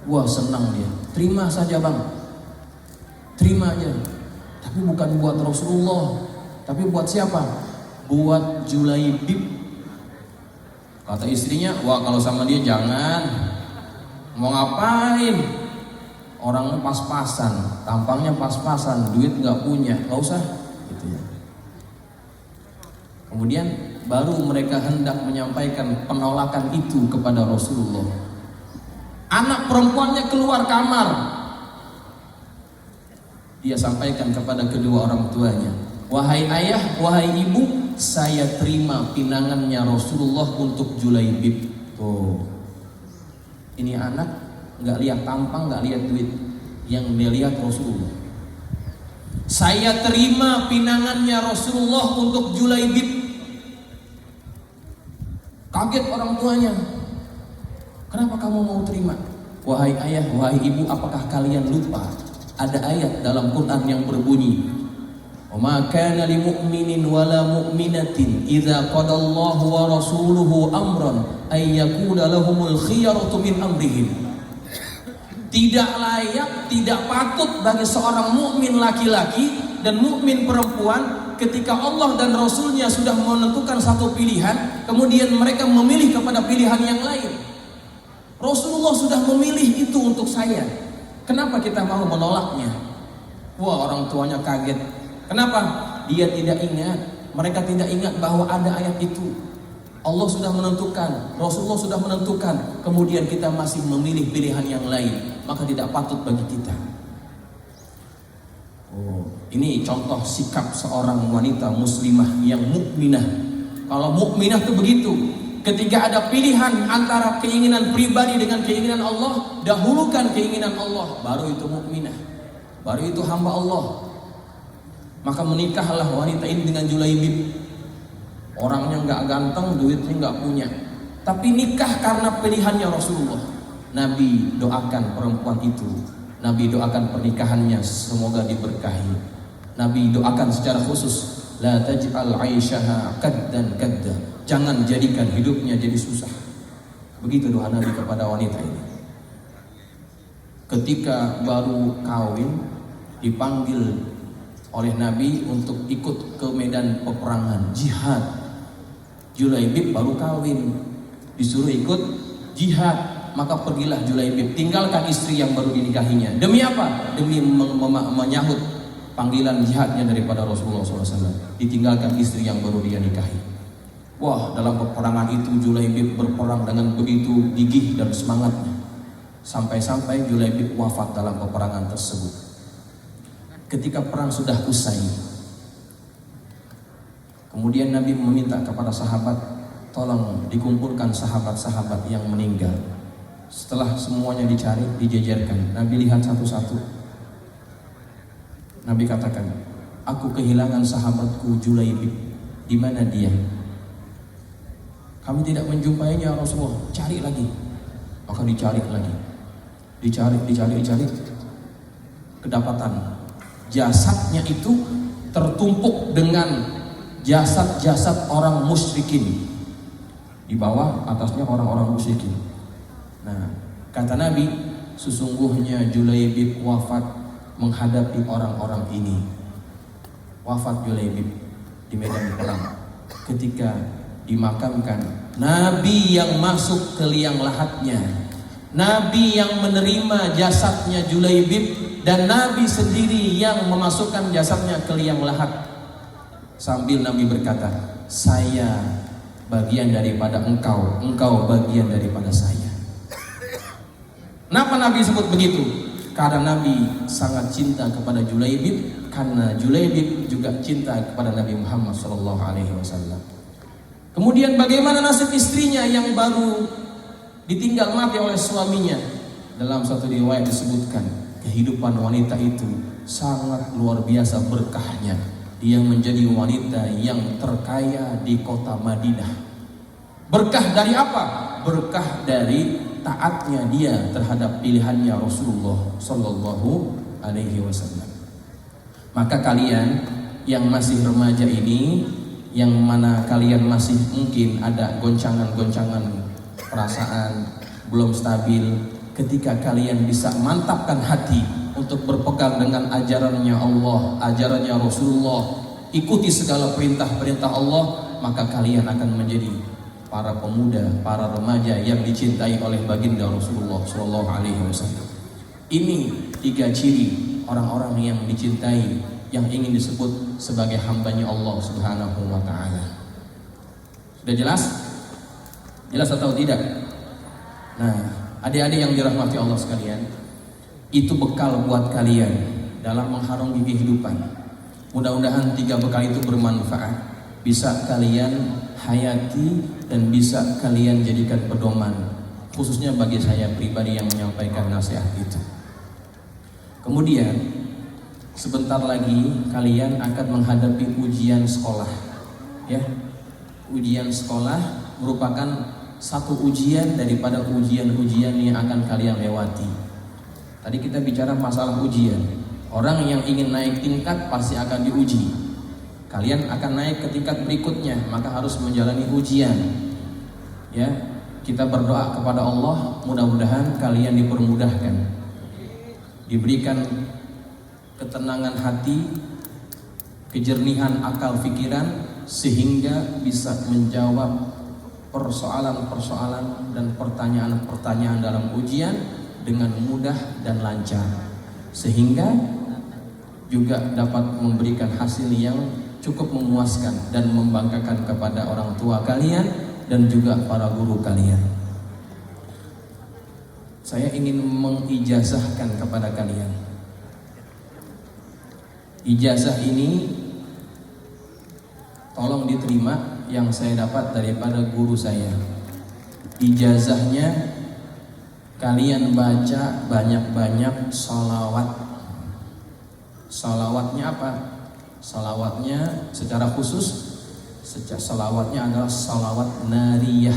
Wah, senang dia. Terima saja bang. Terima aja. Tapi bukan buat Rasulullah, tapi buat siapa? Buat Julaibib. Kata istrinya, wah kalau sama dia jangan. Mau ngapain? Orangnya pas-pasan, tampangnya pas-pasan, duit nggak punya, nggak usah. Gitu ya. Kemudian baru mereka hendak menyampaikan penolakan itu kepada Rasulullah. Anak perempuannya keluar kamar. Dia sampaikan kepada kedua orang tuanya, wahai ayah, wahai ibu, saya terima pinangannya Rasulullah untuk Julaibib. Oh, ini anak nggak lihat tampang, nggak lihat duit, yang dia lihat Rasulullah. Saya terima pinangannya Rasulullah untuk Julaibib. Kaget orang tuanya. Kenapa kamu mau terima? Wahai ayah, wahai ibu, apakah kalian lupa? Ada ayat dalam Quran yang berbunyi, "Wa ma kana lil mu'minin wala mu'minatin idza qadallahu wa rasuluhu amran ay yakuna lahumul khiyaratu min amrihim." Tidak layak, tidak patut bagi seorang mukmin laki-laki dan mukmin perempuan ketika Allah dan Rasulnya sudah menentukan satu pilihan, kemudian mereka memilih kepada pilihan yang lain. Rasulullah sudah memilih itu untuk saya. Kenapa kita mau menolaknya? Wah, orang tuanya kaget. Kenapa? Dia tidak ingat. Mereka tidak ingat bahwa ada ayat itu. Allah sudah menentukan, Rasulullah sudah menentukan, kemudian kita masih memilih pilihan yang lain, maka tidak patut bagi kita. Oh, ini contoh sikap seorang wanita muslimah yang mukminah. Kalau mukminah itu begitu. Ketika ada pilihan antara keinginan pribadi dengan keinginan Allah, dahulukan keinginan Allah, baru itu mukminah, baru itu hamba Allah. Maka menikahlah wanita ini dengan Julaibib. Orangnya nggak ganteng, duitnya nggak punya, tapi nikah karena pilihannya Rasulullah. Nabi doakan perempuan itu, Nabi doakan pernikahannya semoga diberkahi. Nabi doakan secara khusus, la taj'al 'aisyaha kaddan kadda, jangan jadikan hidupnya jadi susah. Begitu doa Nabi kepada wanita ini. Ketika baru kawin, dipanggil oleh Nabi untuk ikut ke medan peperangan, jihad. Julaibib baru kawin, disuruh ikut jihad. Maka pergilah Julaibib, tinggalkan istri yang baru dinikahinya. Demi apa? Demi menyahut panggilan jihadnya daripada Rasulullah SAW. Ditinggalkan istri yang baru dia nikahi. Wah, dalam peperangan itu Julaibib berperang dengan begitu gigih dan semangatnya, sampai-sampai Julaibib wafat dalam peperangan tersebut. Ketika perang sudah usai, kemudian Nabi meminta kepada sahabat, tolong dikumpulkan sahabat-sahabat yang meninggal. Setelah semuanya dicari, dijejerkan, Nabi lihat satu-satu. Nabi katakan, aku kehilangan sahabatku Julaibib. Di mana dia? Kami tidak menjumpainya Rasulullah. Cari lagi. Maka dicari lagi. Dicari. Kedapatan jasadnya itu tertumpuk dengan jasad-jasad orang musyrikin. Di bawah, atasnya orang-orang musyrikin. Nah, kata Nabi, sesungguhnya Julaibib wafat menghadapi orang-orang ini. Wafat Julaibib di medan perang. Ketika dimakamkan, Nabi yang masuk ke liang lahatnya, Nabi yang menerima jasadnya Julaibib, dan Nabi sendiri yang memasukkan jasadnya ke liang lahat. Sambil Nabi berkata, saya bagian daripada engkau, engkau bagian daripada saya. Kenapa Nabi sebut begitu? Karena Nabi sangat cinta kepada Julaibib, karena Julaibib juga cinta kepada Nabi Muhammad SAW. Kemudian bagaimana nasib istrinya yang baru ditinggal mati oleh suaminya? Dalam satu riwayat disebutkan, kehidupan wanita itu sangat luar biasa berkahnya. Dia menjadi wanita yang terkaya di kota Madinah. Berkah dari apa? Berkah dari taatnya dia terhadap pilihannya Rasulullah Sallallahu Alaihi Wasallam. Maka kalian yang masih remaja ini, yang mana kalian masih mungkin ada goncangan-goncangan perasaan, belum stabil, ketika kalian bisa mantapkan hati untuk berpegang dengan ajarannya Allah, ajarannya Rasulullah, ikuti segala perintah-perintah Allah, maka kalian akan menjadi para pemuda, para remaja yang dicintai oleh baginda Rasulullah Shallallahu Alaihi Wasallam. Ini 3 ciri orang-orang yang dicintai, yang ingin disebut sebagai hambanya Allah Subhanahu Wa Taala. Sudah jelas? Jelas atau tidak? Nah, adik-adik yang dirahmati Allah sekalian, itu bekal buat kalian dalam mengharungi kehidupan. Mudah-mudahan 3 bekal itu bermanfaat, bisa kalian hayati dan bisa kalian jadikan pedoman, khususnya bagi saya pribadi yang menyampaikan nasihat itu. Kemudian sebentar lagi kalian akan menghadapi ujian sekolah, ya. Ujian sekolah merupakan satu ujian daripada ujian-ujian yang akan kalian lewati. Tadi kita bicara masalah ujian. Orang yang ingin naik tingkat pasti akan diuji. Kalian akan naik ke tingkat berikutnya, maka harus menjalani ujian. Ya, kita berdoa kepada Allah, mudah-mudahan kalian dipermudahkan, diberikan ketenangan hati, kejernihan akal pikiran, sehingga bisa menjawab persoalan-persoalan dan pertanyaan-pertanyaan dalam ujian dengan mudah dan lancar, sehingga juga dapat memberikan hasil yang cukup memuaskan dan membanggakan kepada orang tua kalian dan juga para guru kalian. Saya ingin mengijazahkan kepada kalian. Ijazah ini tolong diterima yang saya dapat daripada guru saya. Ijazahnya kalian baca banyak-banyak sholawat. Sholawatnya apa? Sholawatnya secara khusus Sejak salawatnya adalah salawat nariyah.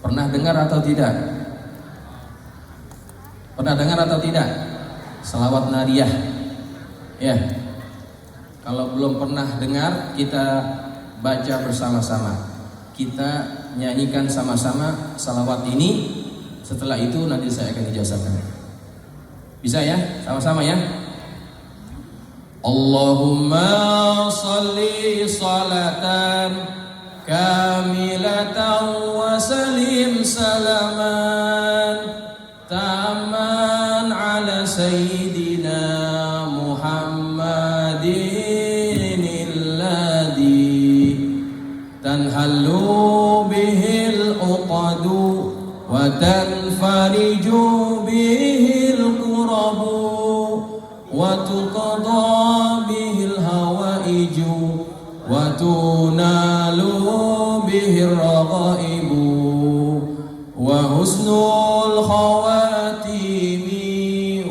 Pernah dengar atau tidak? Pernah dengar atau tidak? Salawat nariyah. Ya. Kalau belum pernah dengar, kita baca bersama-sama. Kita nyanyikan sama-sama salawat ini. Setelah itu nanti saya akan ijazahkan. Bisa ya? Sama-sama ya? Allahumma salli salatan kamilatan wa salim salaman taman ala sayyidina Muhammadin alladhi tanhallu bihil uqadu wa tanfariju bihil qurabu wa tuqada bihil hawaiju wa tunalu bihir raghaibu wa husnul khawatimi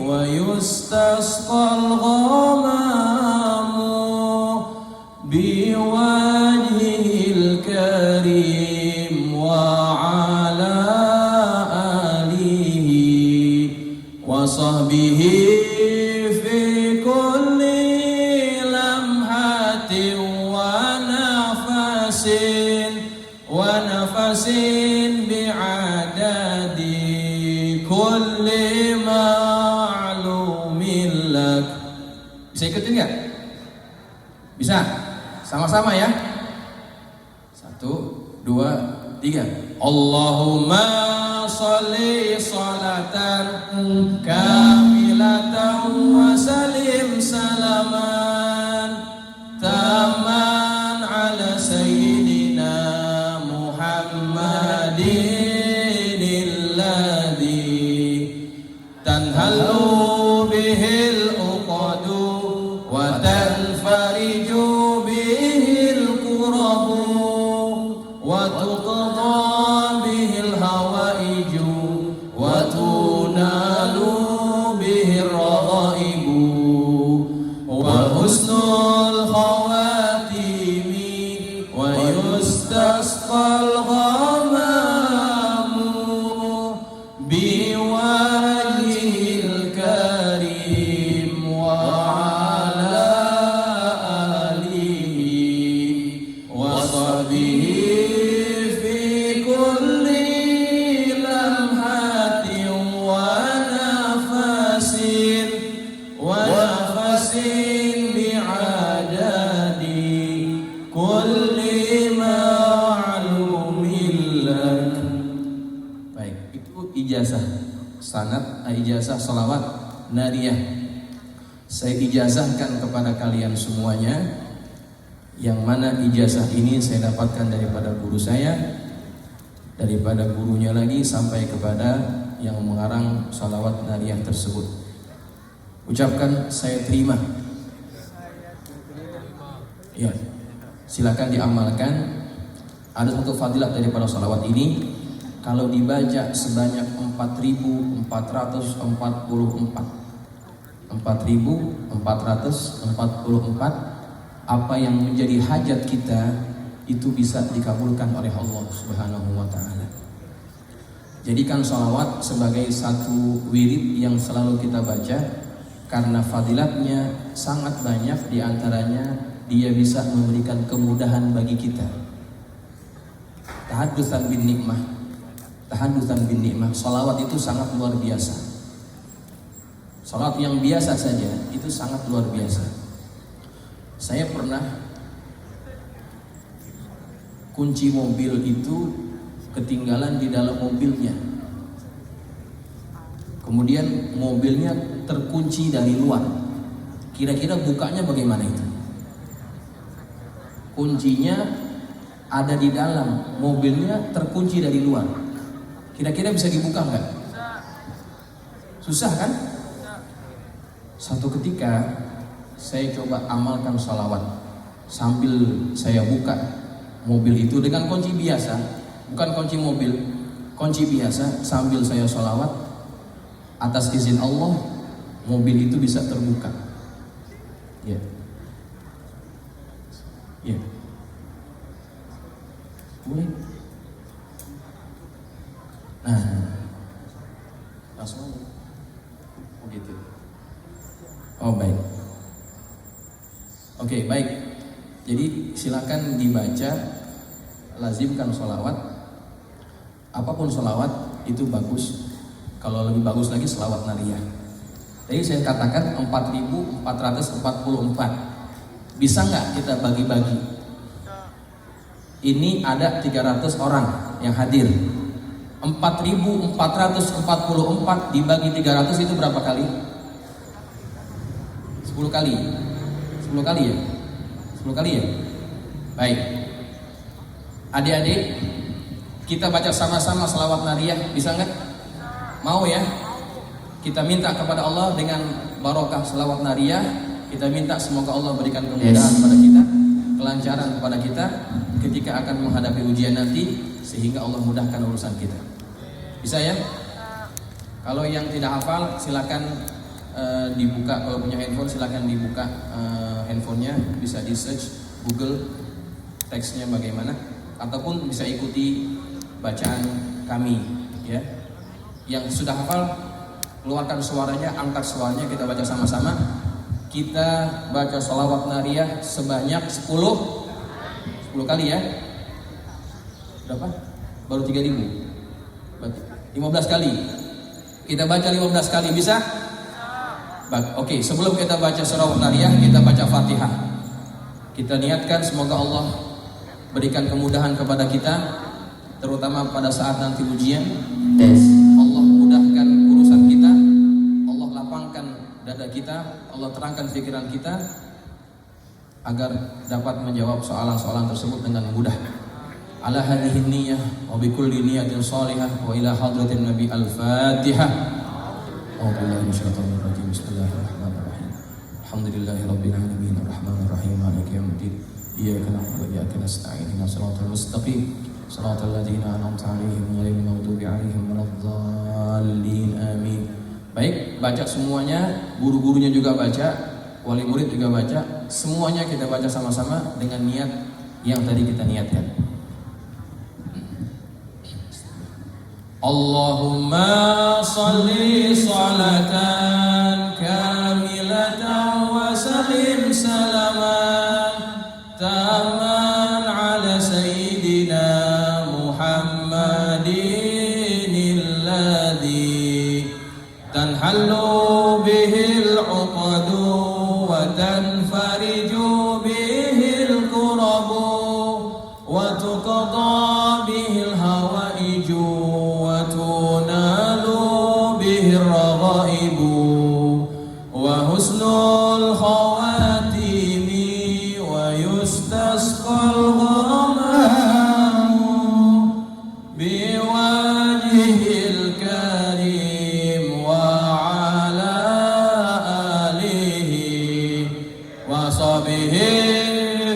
wa yustasqal ghamamu biwajhil karim wa ala alihi wa sahbihi ونفسٍ بعدد كل معلوم لك. Bisa ikutin nggak? Bisa? Sama-sama ya? 1, 2, 3. Allahumma sholli sholatan kamilatan wa salim salaman taman ala sayyidina tanhallu bihil uqadu wa tanfariju bihil qurabu wa tuqda bihil hawaiju wa tunalu bihir raghaibu wa husnul khawatimi wa yustasqal ghamamu biwajhil karim wa ala alihi wa sahbihi fi kulli lamhatin wa nafasin bi'adadi kulli ma'lumin lak. Baik, itu ijazah sanad, ijazah salawat nariyah. Saya ijazahkan kepada kalian semuanya, yang mana ijazah ini saya dapatkan daripada guru saya, daripada gurunya lagi, sampai kepada yang mengarang salawat nariyah tersebut. Ucapkan saya terima. Ya, silakan diamalkan. Ada satu fadilat daripada salawat ini, kalau dibaca sebanyak 4.444, apa yang menjadi hajat kita itu bisa dikabulkan oleh Allah Subhanahu wa ta'ala. Jadikan salawat sebagai satu wirid yang selalu kita baca, karena fadilatnya sangat banyak. Diantaranya dia bisa memberikan kemudahan bagi kita. Tahaddusan bin nikmah. Salawat itu sangat luar biasa. Salawat yang biasa saja itu sangat luar biasa. Saya pernah kunci mobil itu ketinggalan di dalam mobilnya. Kemudian mobilnya terkunci dari luar. Kira-kira bukanya bagaimana itu? Kuncinya ada di dalam, mobilnya terkunci dari luar. Kira-kira bisa dibuka nggak? Susah kan? Satu ketika saya coba amalkan salawat sambil saya buka mobil itu dengan kunci biasa, bukan kunci mobil, kunci biasa. Sambil saya salawat, atas izin Allah mobil itu bisa terbuka. Ya. Oke, baik. Jadi silakan dibaca, lazimkan sholawat. Apapun sholawat itu bagus. Kalau lebih bagus lagi sholawat nariyah. Tadi saya katakan 4.444. Bisa nggak kita bagi-bagi? Ini ada 300 orang yang hadir. 4.444 dibagi 300 itu berapa kali? 10 kali. 10 kali ya? 10 kali ya? Baik. Adik-adik, kita baca sama-sama selawat nariyah, bisa nggak? Mau ya? Kita minta kepada Allah dengan barokah selawat nariyah, kita minta semoga Allah berikan kemudahan kepada kita, kelancaran kepada kita ketika akan menghadapi ujian nanti, sehingga Allah mudahkan urusan kita. Bisa ya? Kalau yang tidak hafal silakan dibuka, kalau punya handphone silakan dibuka handphonenya, bisa di search Google teksnya bagaimana, ataupun bisa ikuti bacaan kami ya. Yang sudah hafal keluarkan suaranya, angkat suaranya, kita baca sama-sama. Kita baca sholawat nariyah sebanyak 10 kali ya. Berapa? Baru 3.000. 15 kali. Kita baca 15 kali, bisa? Oke, sebelum kita baca sholawat nariyah, kita baca Fatihah. Kita niatkan semoga Allah berikan kemudahan kepada kita, terutama pada saat nanti ujian. Allah mudahkan urusan kita, Allah lapangkan dada kita, Allah terangkan pikiran kita agar dapat menjawab soalan-soalan tersebut dengan mudah. Ala hadhihi niyyah wa bi kulli niyatin shalihah wa ila hadratin nabi al-fatihah. A'udzubillahi minasyaitonir rajim. Bismillahirrahmanirrahim. Alhamdulillahi rabbil alamin arrahmanir rahim maliki yaumiddin. Iyyaka na'budu wa iyyaka nasta'in ihdinas siratal mustaqim siratal ladzina an'amta 'alaihim ghairil maghdubi 'alaihim waladdallin. Amin. Baik, baca semuanya, guru-gurunya juga baca, wali murid juga baca, semuanya kita baca sama-sama dengan niat yang tadi kita niatkan. Allahumma salli salatan kamilatan wa sallim salaman taman ala sayyidina Muhammadin alladhi tanhallu bihil uqadu wa tanfariju bihil kurabu wa tuqada bihil hawaiju وحسن الخواتيم ويستسقى الغمام بوجهه الكريم وعلى آله وصحبه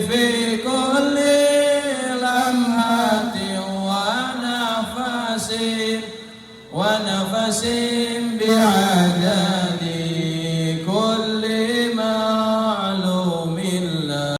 في كل لمحة ونفس